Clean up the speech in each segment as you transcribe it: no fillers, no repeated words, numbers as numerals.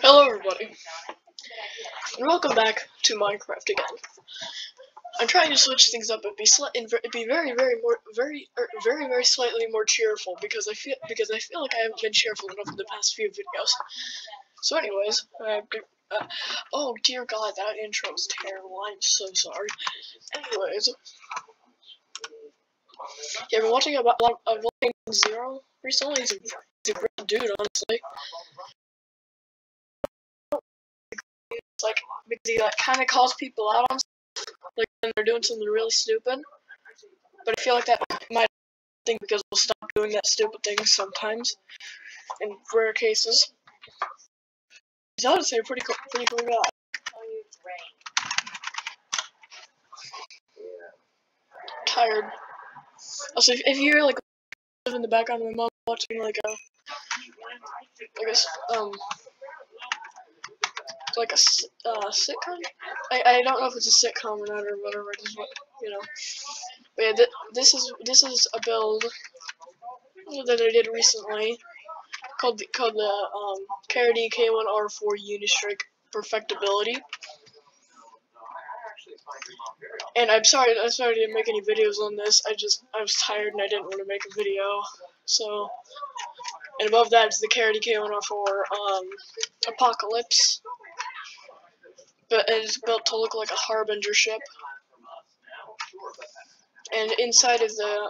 Hello everybody, and welcome back to Minecraft again. I'm trying to switch things up and be very slightly more cheerful because I feel like I haven't been cheerful enough in the past few videos. So anyways, oh dear God, that intro was terrible. I'm so sorry. Anyways, yeah, I've been watching Zero recently. He's a great dude, honestly. Like, because he kind of calls people out on stuff, like when they're doing something really stupid. But I feel like that might think because we'll stop doing that stupid thing sometimes, in rare cases. He's honestly a pretty cool guy. Tired. Also, if you like live in the background of my mom watching like a sitcom. I don't know if it's a sitcom or not or whatever. Just you know. But yeah, this is a build that I did recently called the KRD K1R4 UniStrike Perfectibility. And I'm sorry I didn't make any videos on this. I was tired and I didn't want to make a video. So, and above that is the KRD K1R4 Apokolypse. But it's built to look like a Harbinger ship. And inside of the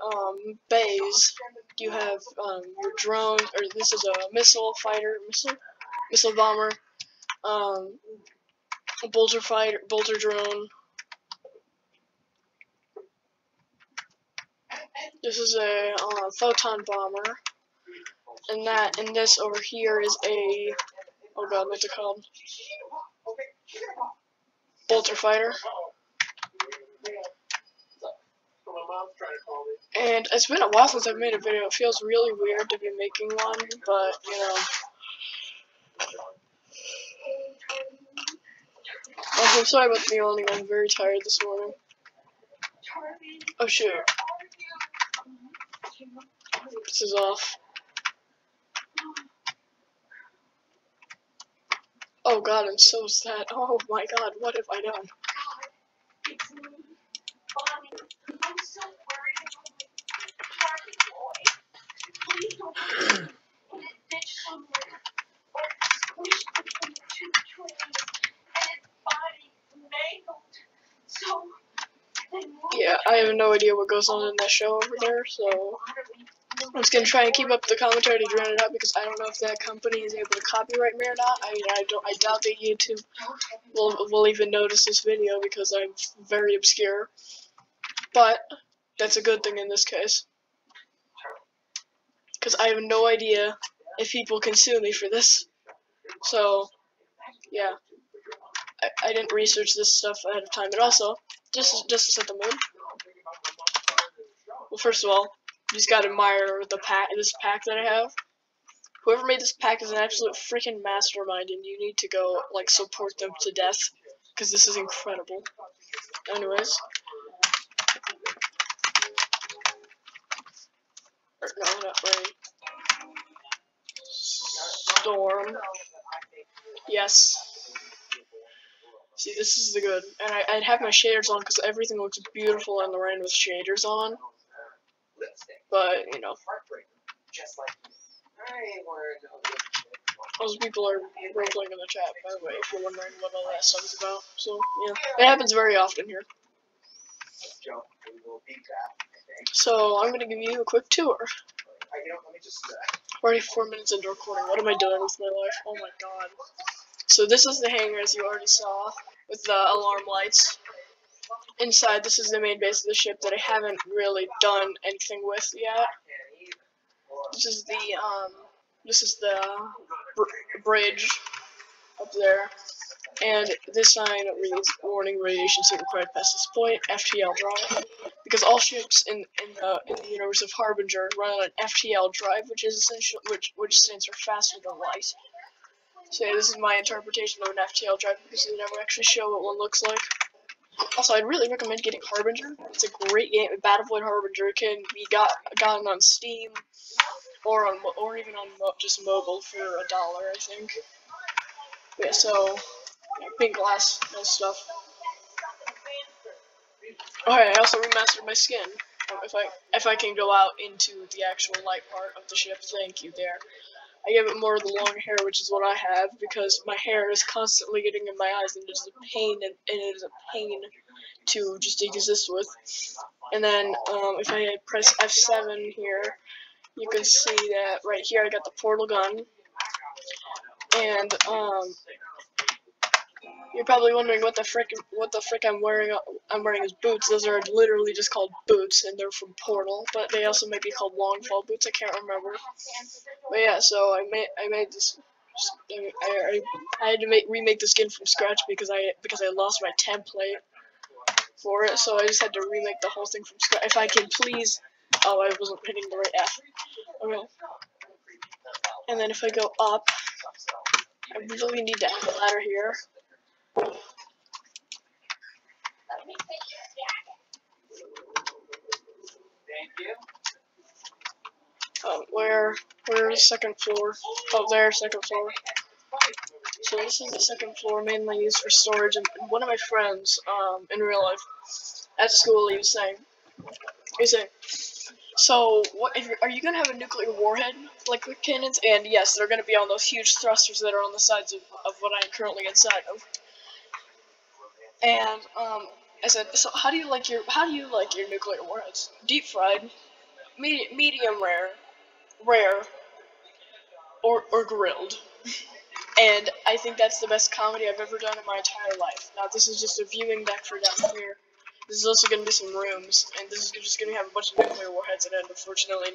bays, you have your drone, or this is a missile bomber, a bolter drone. This is a photon bomber, and this over here is a, oh god, what's it called? Bolter fighter. And it's been a while since I've made a video. It feels really weird to be making one, but you know. Also, I'm sorry about the yawning. I'm very tired this morning. Oh shoot. This is off. Oh god, I'm so sad. Oh my god, what have I done? Yeah, I have no idea what goes on in that show over there, so I'm just gonna try and keep up the commentary to drown it out because I don't know if that company is able to copyright me or not. I doubt that YouTube will even notice this video because I'm very obscure. But that's a good thing in this case, because I have no idea if people can sue me for this. So yeah, I didn't research this stuff ahead of time, and also just to set the mood. Well, first of all, you just gotta admire this pack that I have. Whoever made this pack is an absolute freaking mastermind, and you need to go like support them to death, because this is incredible. Anyways, no, not rain. Storm. Yes. See, this is the good, and I'd have my shaders on because everything looks beautiful in the rain with shaders on. But you know, those people are roleplaying in the chat, by the way, if you're wondering what all that stuff is about. So yeah, it happens very often here. So I'm gonna give you a quick tour. Already 4 minutes into recording. What am I doing with my life? Oh my god. So this is the hangar, as you already saw, with the alarm lights. Inside, this is the main base of the ship that I haven't really done anything with yet. This is the bridge up there, and this sign reads "Warning: Radiation signal required past this point. FTL drive." Because all ships in the universe of Harbinger run on an FTL drive, which is which stands for faster than light. So yeah, this is my interpretation of an FTL drive because they never actually show what one looks like. Also, I'd really recommend getting Harbinger. It's a great game. Battlefield Harbinger can be gotten on Steam or even on just mobile for $1, I think. Yeah, so pink glass and stuff. Alright, I also remastered my skin. If I can go out into the actual light part of the ship, thank you there. I give it more of the long hair, which is what I have, because my hair is constantly getting in my eyes, and it is a pain, and it is a pain to just exist with. And then, if I press F7 here, you can see that right here I got the portal gun, and, you're probably wondering what the frick I'm wearing. I'm wearing is boots. Those are literally just called boots, and they're from Portal, but they also may be called long fall boots. I can't remember. But yeah, so I made this. I had to remake the skin from scratch because I lost my template for it. So I just had to remake the whole thing from scratch. If I can please. Oh, I wasn't hitting the right F. Okay. And then if I go up, I really need to add a ladder here. Where's the second floor? Oh, there, second floor. So this is the second floor, mainly used for storage. And one of my friends, in real life, at school, he was saying, so what? Are you gonna have a nuclear warhead like with cannons? And yes, they're gonna be on those huge thrusters that are on the sides of what I'm currently inside of. And I said, so how do you like your nuclear warheads? Deep fried, medium rare, or grilled. And I think that's the best comedy I've ever done in my entire life. Now this is just a viewing deck for down here. This is also going to be some rooms, and this is just going to have a bunch of nuclear warheads in it. Unfortunately,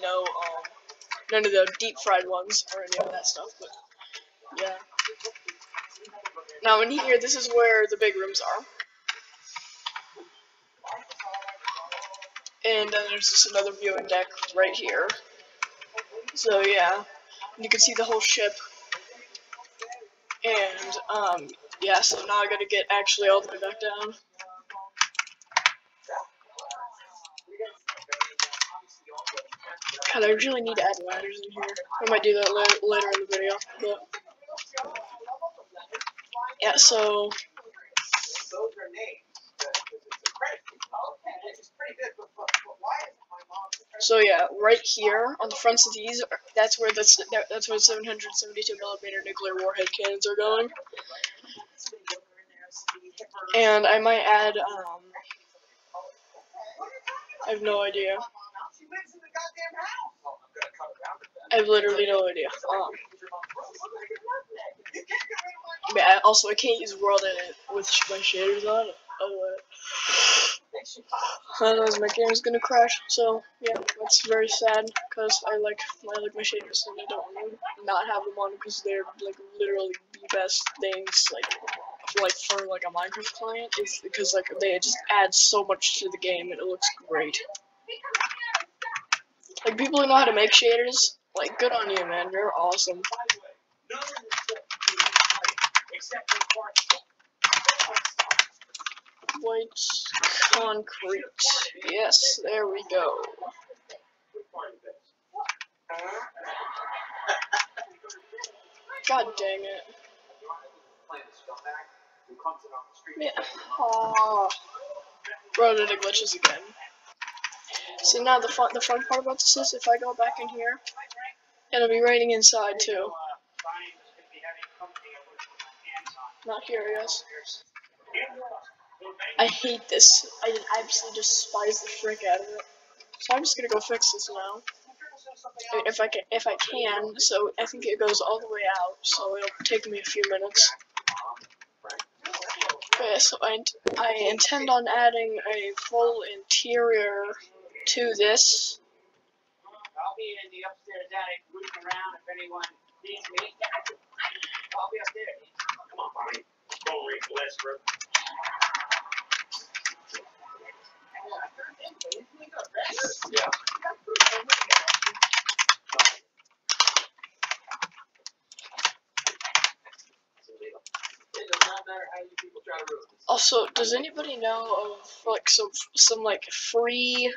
none of the deep fried ones or any of that stuff. But yeah. Now in here, this is where the big rooms are. And then there's just another viewing deck right here. So yeah, and you can see the whole ship. And yeah, so now I gotta get actually all the way back down. God, I really need to add ladders in here. I might do that later in the video. But yeah, so yeah, right here on the fronts of these, that's where 772mm nuclear warhead cannons are going. And I might add I have no idea. I have literally no idea. Yeah, also I can't use world edit with my shaders on. Otherwise my game is gonna crash. So yeah, that's very sad because I like my shaders and I don't want to not have them on because they're like literally the best things for like a Minecraft client. Is because like they just add so much to the game and it looks great. Like people who know how to make shaders, like good on you, man. You're awesome. White concrete. Yes, there we go. God dang it. Yeah. Aww. Bro, did it glitches again. So now the fun part about this is if I go back in here, it'll be raining inside too. Not here, yes. I hate this. I absolutely despise the frick out of it. So I'm just gonna go fix this now. If I can. So I think it goes all the way out. So it'll take me a few minutes. Okay, so I intend on adding a full interior to this. I'll be in the upstairs attic rooting around if anyone needs me. I'll be up there. Come on, Bonnie. Don't read the list, bro. Yeah. Also, does anybody know of like some like free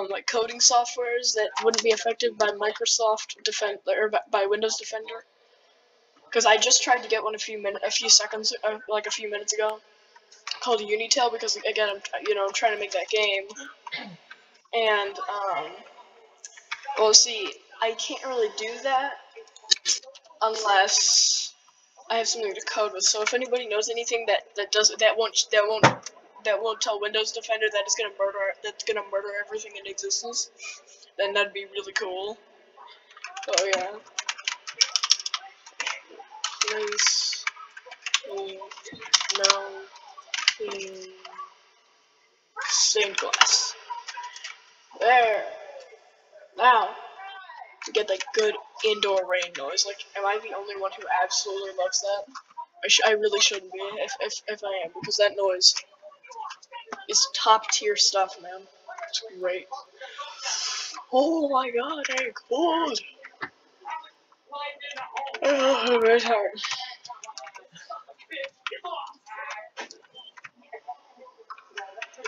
like coding softwares that wouldn't be affected by Microsoft Defender or by Windows Defender? because I just tried to get one a few seconds, like a few minutes ago, called UniTail, because again, I'm trying to make that game, and well, see, I can't really do that unless I have something to code with. So if anybody knows anything that won't tell Windows Defender that it's gonna murder everything in existence, then that'd be really cool. Oh yeah. Place no in stained glass. There. Now to get that good indoor rain noise. Like, am I the only one who absolutely loves that? I really shouldn't be if I am, because that noise is top tier stuff, man. It's great. Oh my god, I'm cold. Oh, I'm very tired.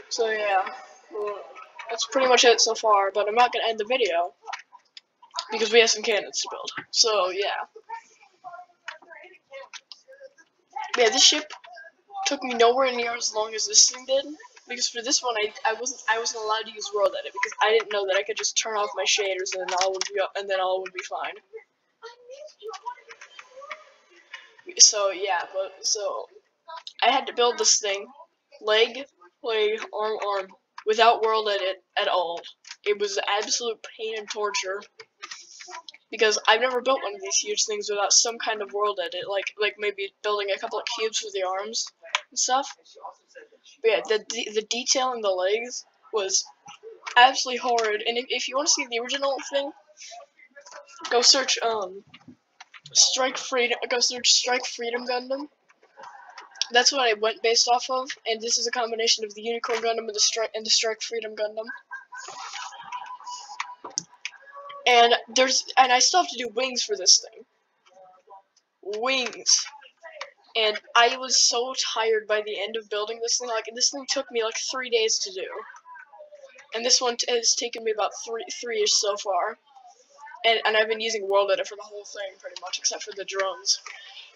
So yeah, well, that's pretty much it so far, but I'm not gonna end the video because we have some cannons to build. So yeah. Yeah, this ship took me nowhere near as long as this thing did, because for this one I wasn't allowed to use world edit because I didn't know that I could just turn off my shaders and then all would be fine. So yeah, so I had to build this thing, leg, arm, without world edit at all. It was absolute pain and torture because I've never built one of these huge things without some kind of world edit, like maybe building a couple of cubes for the arms and stuff. But yeah, the detail in the legs was absolutely horrid. And if you want to see the original thing, go search Strike Freedom Gundam. That's what I went based off of, and this is a combination of the Unicorn Gundam and the Strike Freedom Gundam. And I still have to do wings for this thing. Wings. And I was so tired by the end of building this thing. Like, this thing took me like 3 days to do. And this one has taken me about three-ish so far. And I've been using world edit for the whole thing pretty much, except for the drones.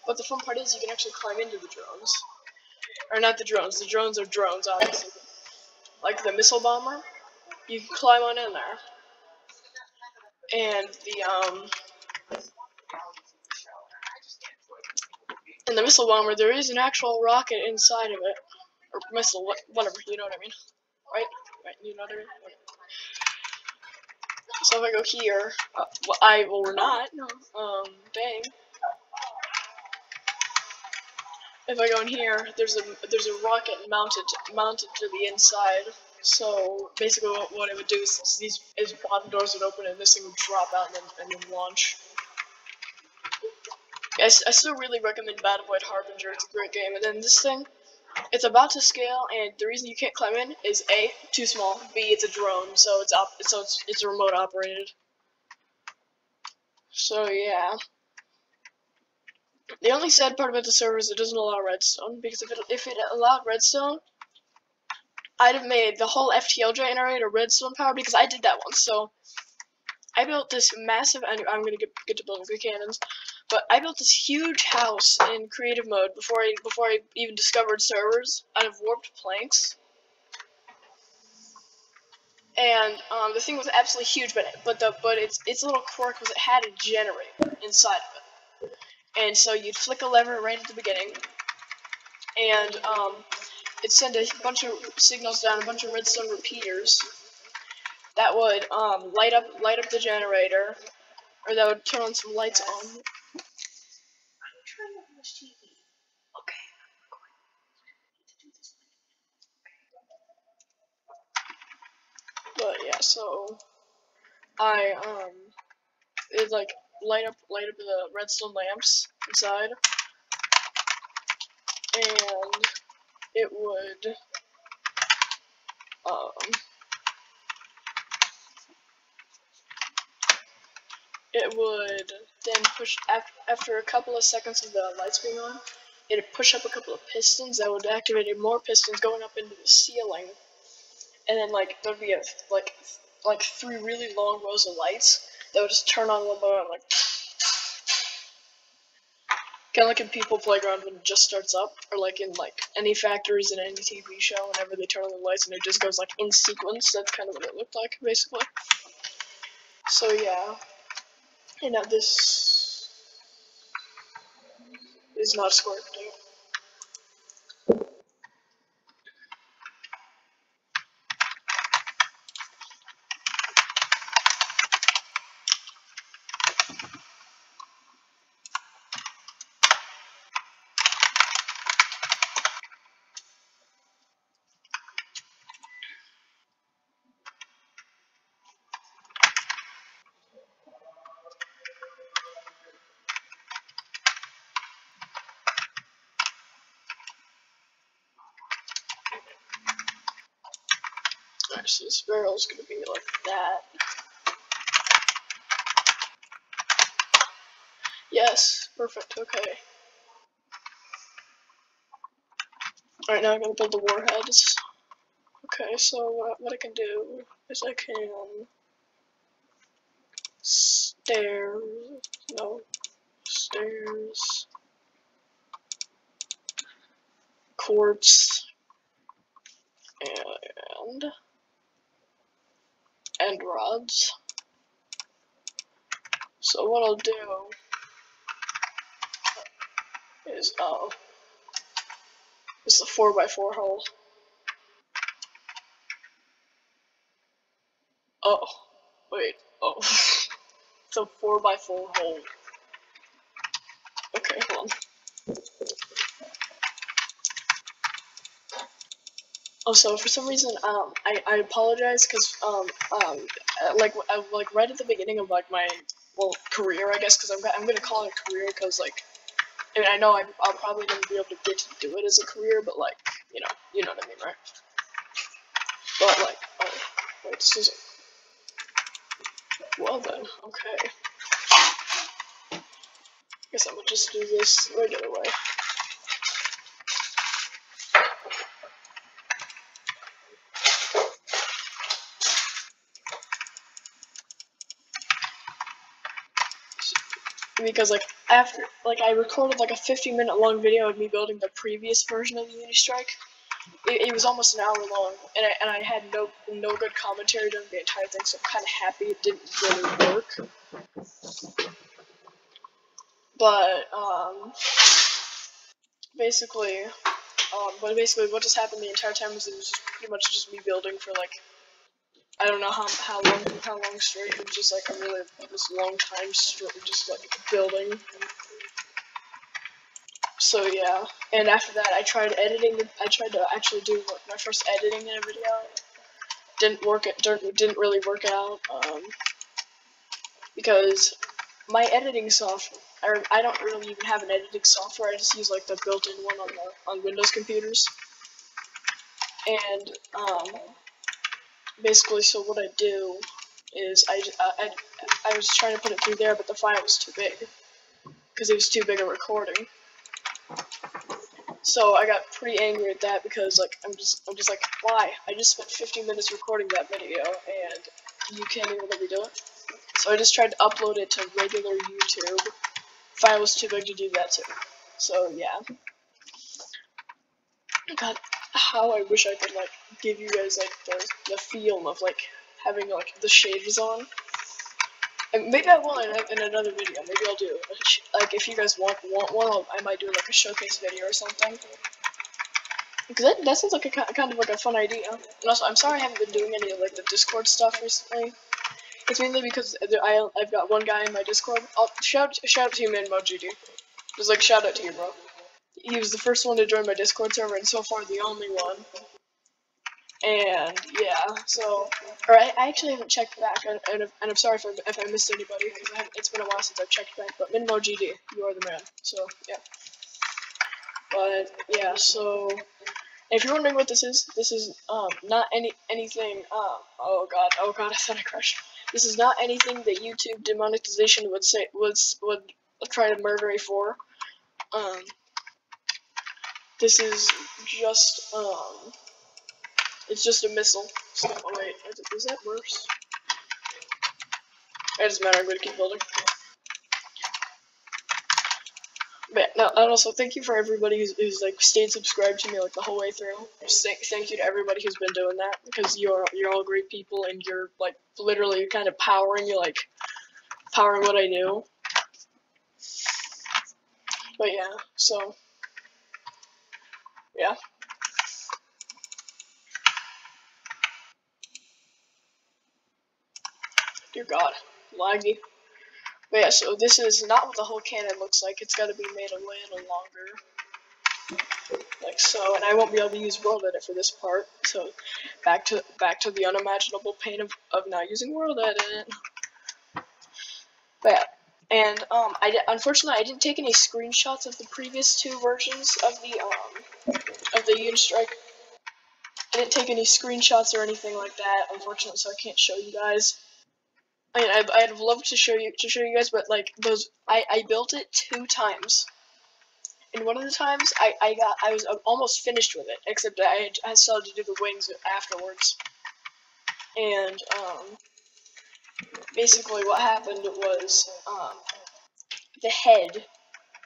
But the fun part is you can actually climb into the drones. Or not the drones are drones, obviously. Like the missile bomber, you can climb on in there. And the missile bomber, there is an actual rocket inside of it. Or missile, whatever, you know what I mean. Right, you know what I mean? Okay. So if I go here, well, we're not, no, dang. If I go in here, there's a rocket mounted to the inside. So basically, what it would do is these bottom doors would open and this thing would drop out and then launch. I still really recommend Battle Void Harbinger. It's a great game. And then this thing, it's about to scale, and the reason you can't climb in is A, too small. B, it's a drone, so it's remote operated. So yeah. The only sad part about the server is it doesn't allow redstone, because if it allowed redstone, I'd have made the whole FTL generator redstone power, because I did that once. So I built this massive, and I'm gonna get to building the cannons, but I built this huge house in creative mode before I even discovered servers out of warped planks. And the thing was absolutely huge, but its little quirk was it had a generator inside of it. And so you'd flick a lever right at the beginning, and it'd send a bunch of signals down, a bunch of redstone repeaters that would light up the generator, or that would turn on some lights on. I'm trying to watch TV. Okay, I'm going to do this. But yeah, so it'd like light up the redstone lamps inside, and it would then push after a couple of seconds of the lights being on, it'd push up a couple of pistons that would activate more pistons going up into the ceiling, and then like there'd be like 3 really long rows of lights that would just turn on one by one, like. kind of like in People Playground when it just starts up, or like in like any factories in any TV show, whenever they turn on the lights and it just goes like in sequence. That's kind of what it looked like, basically. So yeah, and now this is not scripted. Alright, so this barrel is gonna be like that. Yes, perfect. Okay. Alright, now I'm gonna build the warheads. Okay, so what I can do is I can stairs, quartz, and rods. So what I'll do is it's a 4x4 hole. Oh, wait. Oh, it's a 4x4 hole. Okay, hold on. Also, for some reason, I apologize because like right at the beginning of like my career, I guess, because I'm gonna call it a career because like I mean I know I'll probably never be able to get to do it as a career, but like you know what I mean, right? But like wait, this is well then, okay. Guess I'm gonna just do this regular way. Because like after like I recorded like a 50-minute long video of me building the previous version of the UniStrike. It was almost an hour long, and I had no good commentary during the entire thing, so I'm kind of happy it didn't really work. But basically what just happened the entire time was it was just pretty much just me building for like I don't know how long straight. It was just like a really this long time straight, just like building. So yeah, and after that I tried editing. I tried to actually do my first editing in a video. Didn't really work out because my editing software, I don't really even have an editing software. I just use like the built-in one on Windows computers. And basically, so what I do is I was trying to put it through there, but the file was too big because it was too big a recording. So I got pretty angry at that because like I'm just like, why? I just spent 50 minutes recording that video and you can't even let me do it. So I just tried to upload it to regular YouTube. File was too big to do that too. So yeah. God, how I wish I could like give you guys like the feel of like having like the shaders on. And maybe I will in another video. Maybe I'll do like if you guys want one, I might do like a showcase video or something. Because that sounds like a kind of like a fun idea. And also, I'm sorry I haven't been doing any of like the Discord stuff recently. It's mainly because I've got one guy in my Discord. Shout out to you, man, MoGD. Just like shout out to you, bro. He was the first one to join my Discord server, and so far the only one. And yeah, so I actually haven't checked back, and I'm sorry if I missed anybody because it's been a while since I've checked back. But MinmoGD, you are the man. So yeah. But yeah, so if you're wondering what this is not anything. Oh god, I thought I crashed. This is not anything that YouTube demonetization would try to murder me for. This is just it's just a missile. So, oh wait, is that worse? It doesn't matter. I'm gonna keep building. But no, and also thank you for everybody who's like stayed subscribed to me like the whole way through. Just thank you to everybody who's been doing that, because you're all great people, and you're like literally kind of powering what I do. But yeah, so yeah. Dear God, laggy. But yeah, so this is not what the whole cannon looks like. It's got to be made a little longer, like so. And I won't be able to use World Edit for this part. So back to the unimaginable pain of not using World Edit. But yeah. And unfortunately I didn't take any screenshots of the previous two versions of the UniStrike. I didn't take any screenshots or anything like that, unfortunately, so I can't show you guys. I mean, I'd have loved to show you guys, but like I built it 2 times. And one of the times I was almost finished with it, except I still had to do the wings afterwards. And basically what happened was the head,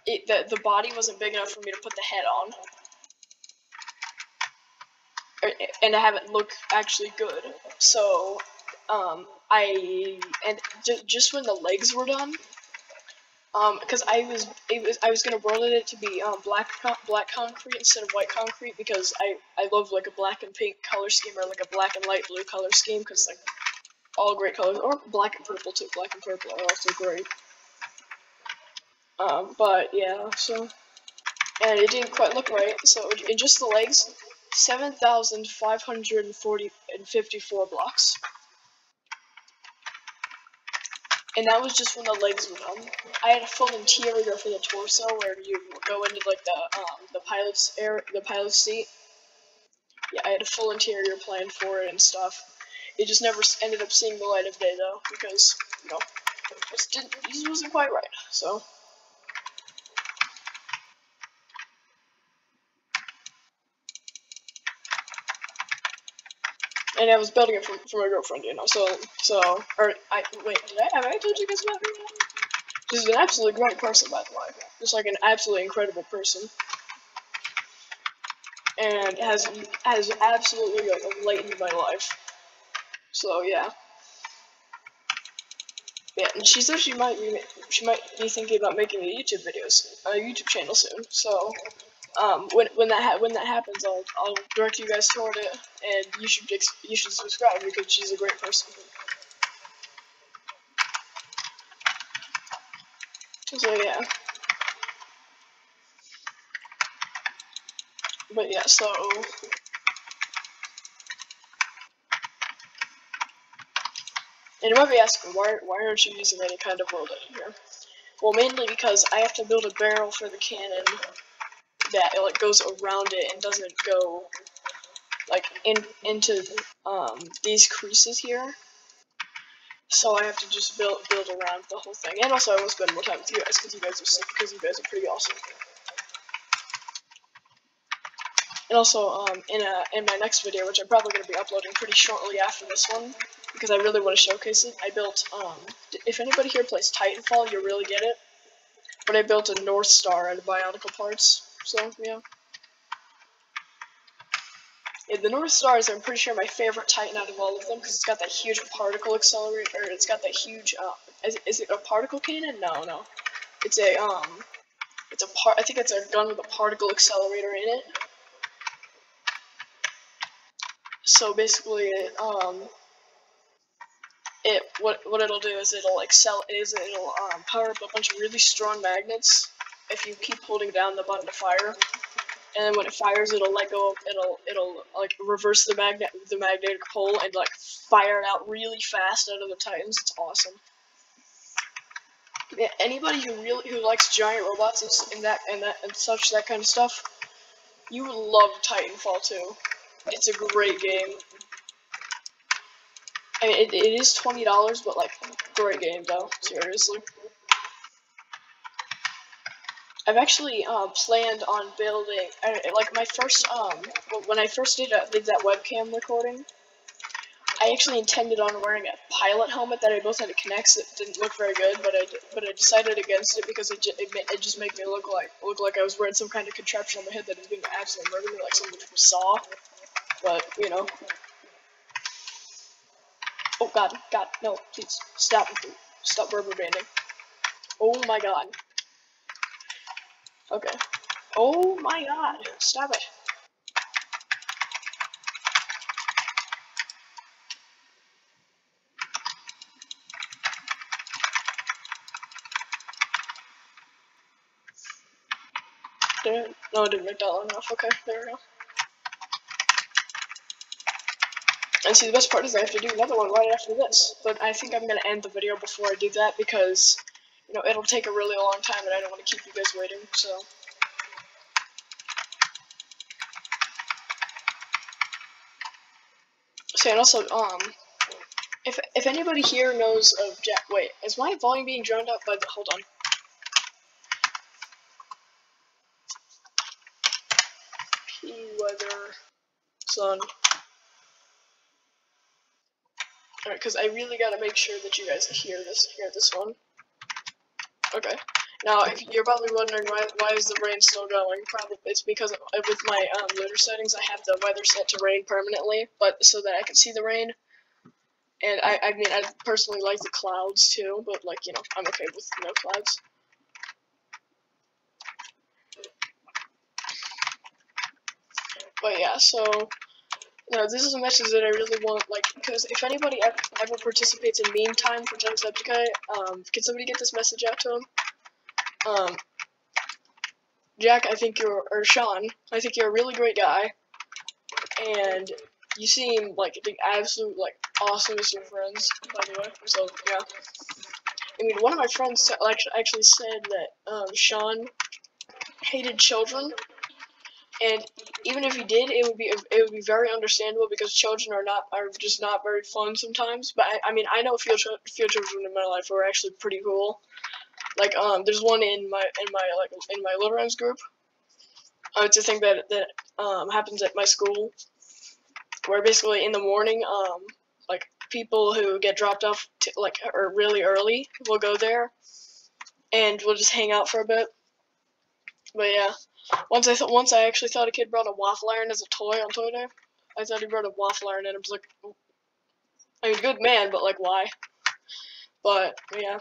the body wasn't big enough for me to put the head on, and to have it look actually good. So just when the legs were done, because I was gonna world it to be black concrete instead of white concrete, because I love like a black and pink color scheme, or like a black and light blue color scheme, because like all great colors, or black and purple too. Black and purple are also great. But yeah, so, and it didn't quite look right. So in just the legs, 7,554 blocks. And that was just when the legs were done. I had a full interior for the torso, where you go into like the pilot's seat. Yeah, I had a full interior planned for it and stuff. It just never ended up seeing the light of day though, because it just wasn't quite right. So. And I was building it for my girlfriend, so, have I told you guys about her? She's an absolutely great person, by the way. Just like an absolutely incredible person. And has absolutely like enlightened my life. So yeah. Yeah, and she said she might be thinking about making a YouTube channel soon. So when that happens, I'll direct you guys toward it, and you should subscribe, because she's a great person. So yeah. But yeah, so and you might be asking, why aren't you using any kind of world edit here? Well, mainly because I have to build a barrel for the cannon that like goes around it and doesn't go like into these creases here. So I have to just build around the whole thing. And also I will spend more time with you guys, because you guys are pretty awesome. And also in my next video, which I'm probably going to be uploading pretty shortly after this one, because I really want to showcase it, I built if anybody here plays Titanfall, you'll really get it. But I built a North Star out of Bionicle parts. So yeah. The North Star is, I'm pretty sure, my favorite Titan out of all of them, because it's got that huge particle accelerator, or it's got that huge, is it a particle cannon? No. It's a, I think it's a gun with a particle accelerator in it. So basically, what it'll do is it'll power up a bunch of really strong magnets if you keep holding down the button to fire. And then when it fires, it'll let go. It'll like reverse the magnetic pole and like fire it out really fast out of the Titans. It's awesome. Yeah, anybody who likes giant robots and that kind of stuff, you would love Titanfall 2. It's a great game. I mean, it is $20, but like, great game though. Seriously. I've actually planned on building, like my first, when I first did that webcam recording, I actually intended on wearing a pilot helmet that I both had to connect, so it didn't look very good, but I decided against it because it just made me look like I was wearing some kind of contraption on my head that is going to absolutely murder me, like something from Saw. But you know. Oh God, no, please stop rubber banding. Oh my God. Okay. Oh my God, stop it. No, it didn't make that long enough. Okay, there we go. And see, the best part is I have to do another one right after this. But I think I'm going to end the video before I do that because, you know, it'll take a really long time and I don't want to keep you guys waiting, so. So, and also, if anybody here knows of Jack, wait, is my volume being drowned out by the, hold on. Weather, sun. Alright, because I really gotta make sure that you guys hear this one. Okay. Now, if you're probably wondering why is the rain still going, probably it's because with my lunar settings, I have the weather set to rain permanently, but so that I can see the rain. And I mean, I personally like the clouds too, but like, you know, I'm okay with no clouds. But yeah, so, you know, this is a message that I really want, like, because if anybody ever participates in meme time for Jacksepticeye, can somebody get this message out to him? Jack, I think or Sean, I think you're a really great guy, and you seem like the absolute, like, awesomest of friends, by the way, so, yeah. I mean, one of my friends actually said that, Sean hated children, and even if he did, it would be very understandable because children are just not very fun sometimes, but I mean, I know a few children in my life who are actually pretty cool. Like, there's one in my Little Rams group. It's a thing that happens at my school, where basically in the morning, like people who get dropped off or really early will go there, and we'll just hang out for a bit. But yeah, once I actually thought a kid brought a waffle iron as a toy on Toy Day. I thought he brought a waffle iron, and I was like, I mean, good man, but like, why? But yeah.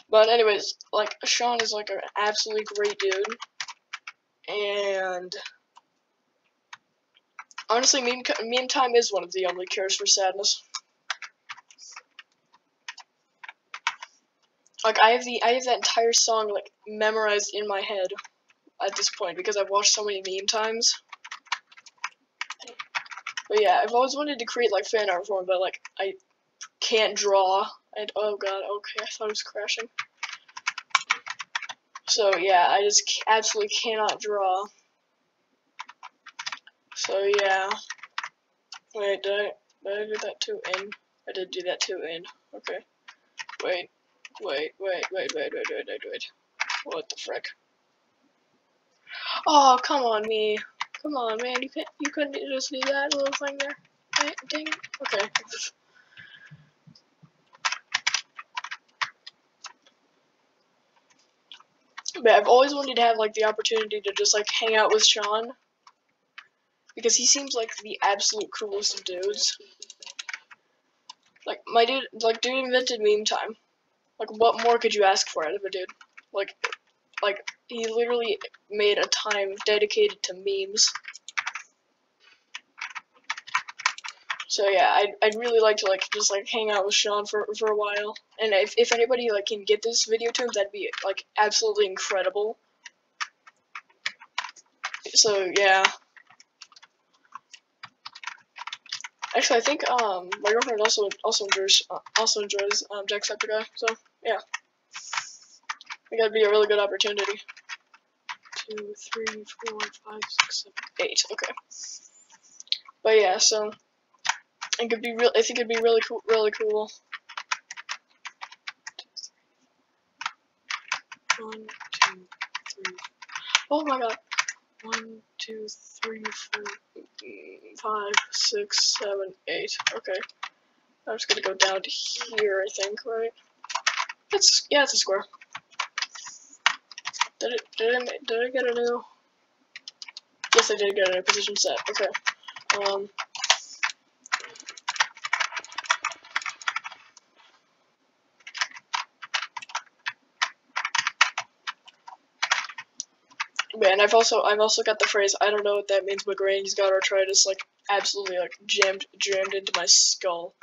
But anyways, like, Sean is like an absolutely great dude, and honestly, meme time is one of the only cures for sadness. Like, I have that entire song like memorized in my head at this point because I've watched so many meme times. But yeah, I've always wanted to create like fan art for him, but like I can't draw. And oh god, okay, I thought it was crashing. So yeah, I just absolutely cannot draw. So yeah. Wait, did I do that too in? I did do that too in. Okay. Wait. What the frick? Oh, come on, me. Come on, man. You couldn't just do that little thing there? Dang it. Okay. But I've always wanted to have like the opportunity to just like hang out with Sean, because he seems like the absolute coolest of dudes. Like dude invented meme time. Like, what more could you ask for out of a dude? Like he literally made a time dedicated to memes. So yeah, I'd really like to just hang out with Sean for a while. And if anybody like can get this video to him, that'd be like absolutely incredible. So yeah. Actually, I think my girlfriend also enjoys Jacksepticeye. So yeah, I think that'd be a really good opportunity. 2, 3, 4, 5, 6, 7, 8. Okay. But yeah, so I think it'd be really cool. Really cool. 1, 2, 3. Oh my god. 1, 2, 3, 4, 5, 6, 7, 8. Okay. I'm just gonna go down to here, I think, right? It's a square. Did I get a new? Yes, I did get a new position set. Okay. Man, I've also got the phrase, I don't know what that means, but Granny's got arthritis, like, absolutely, like, jammed into my skull.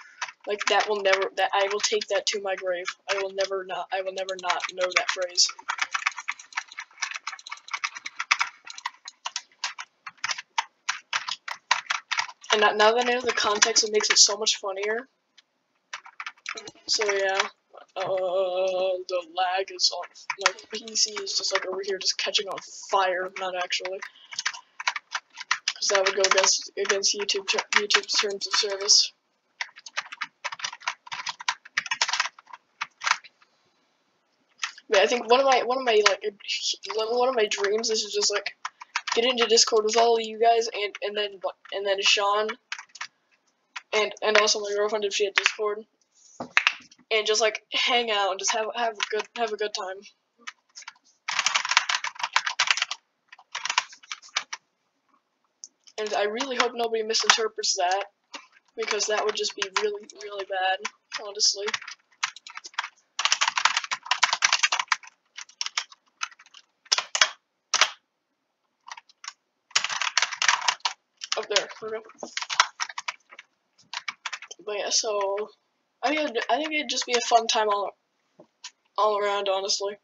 Like, that I will take that to my grave. I will never not know that phrase. And now that I know the context, it makes it so much funnier. So yeah, the lag is on, like, PC is just, like, over here just catching on fire, not actually. Because that would go against YouTube's terms of service. But I think one of my dreams is to just, like, get into Discord with all of you guys and then Sean and also my girlfriend if she had Discord, and just, like, hang out and just have a good time. And I really hope nobody misinterprets that, because that would just be really, really bad, honestly. Up there, okay. But yeah, so I think it'd just be a fun time all around, honestly.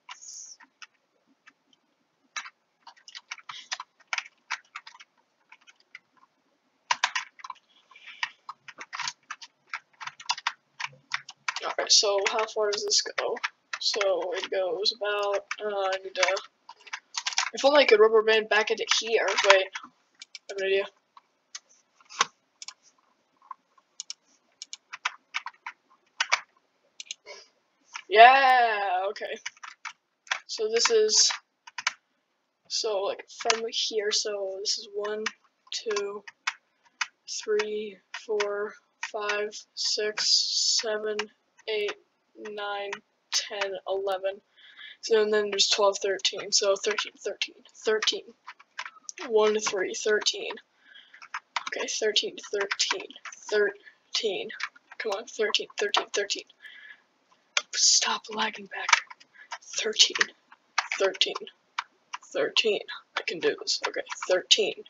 Alright, so how far does this go? So it goes about, I need to, if only I could rubber band back into here. Wait, I have an idea. Yeah, okay. So this is, so like from here, so this is 1, 2, 3, 4, 5, 6, 7, 8, 9, 10, 11. So and then there's 12, 13. So 13. 1, 3, 13. Okay, 13. Come on, 13. Stop lagging back. 13. I can do this. Okay, 13.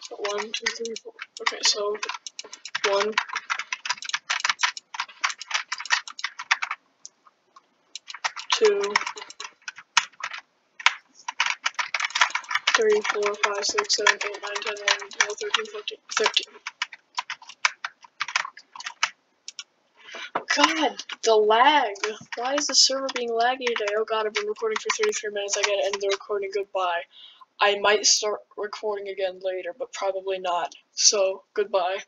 So 1, 2, 3, 4. Okay, so 1, 2, 3, 4, 5, 6, 7, 8, 9, 10, 11, 12, 13, 14, 15. God, the lag. Why is the server being laggy today? Oh god, I've been recording for 33 minutes. I gotta end the recording. Goodbye. I might start recording again later, but probably not. So, goodbye.